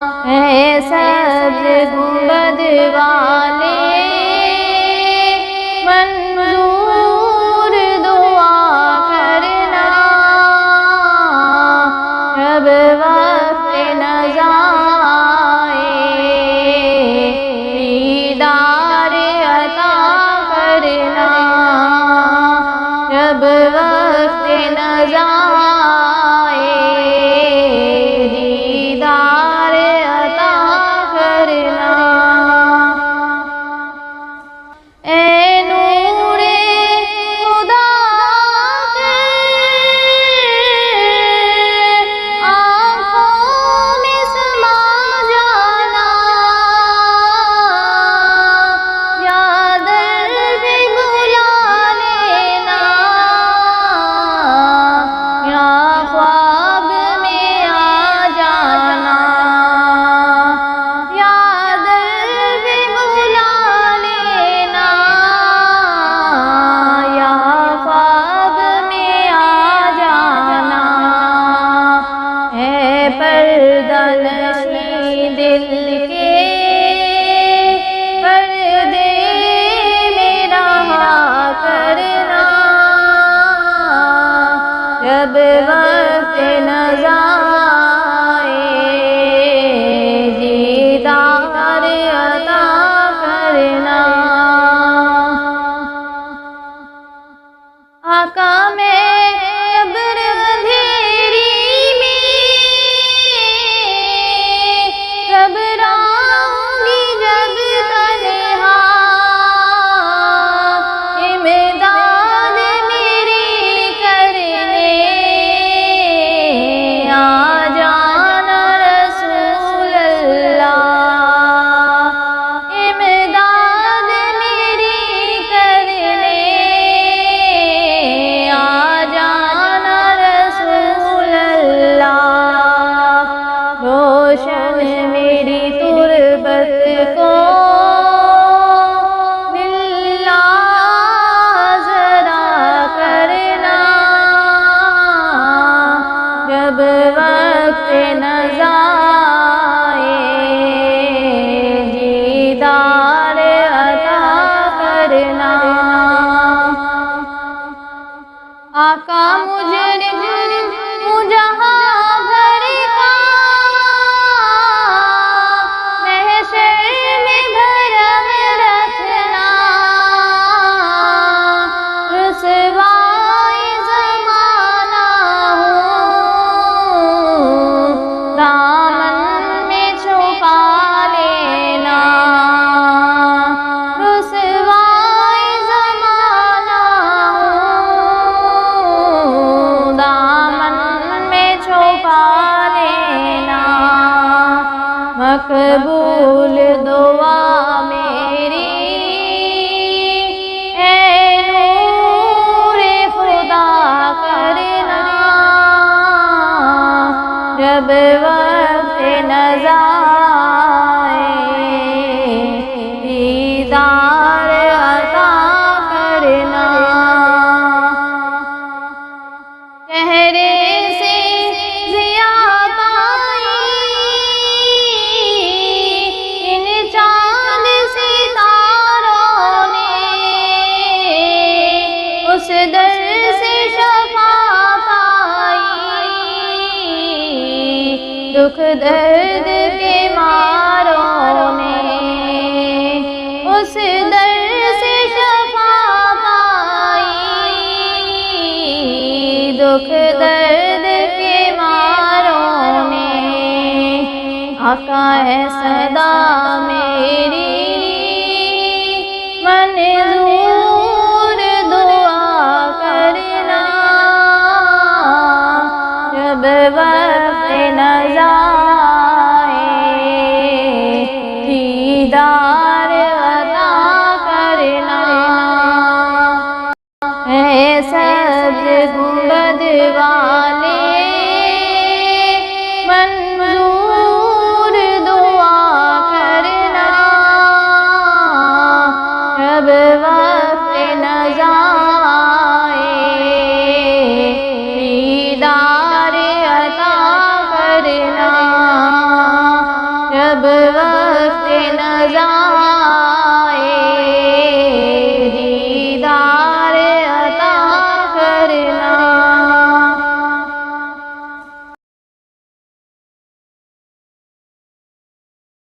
اے سبز گنبد والے منظور دعا کرنا، جب وقت نزا آئے دیدار عطا کرنا، جب وقت نزا جب وقت نزا آئے دیدار عطا کرنا، آقا میں قبر اندھیری میں گھبراؤں گی جب تنہا، امداد میری کرنے آ جانا رسول اللہ، امداد میری کرنے آ جانا رسول اللہ، روشن میری تربت کو للہ ذرا کرنا، جب وقت نزا آئے دیدار عطا کرنا، آقا مجرم جہاں بھر کا محشر میں بھرم رکھنا، رسوائی زمانہ ہوں دامن میں چھپا لینا، رسوائی زمانہ ہوں دامن میں چھپا لینا، مقبول دعا میری اے نور خدا کرنا، جب وقت نزا آئے دیدار عطا کرنا، چہرے سے ضیا پائی ان چاند ستاروں نے، اس در سے شفا پائی دکھ درد کے ماروں نے، اس در سے شفا پائی دکھ درد کے ماروں نے، آقا ہے صدا میری منظور دعا کرنا، جب وقت نزا آئے دیدار عطا کرنا، اے سبز گنبد والے منظور دعا کرنا، جب اب وقت نزا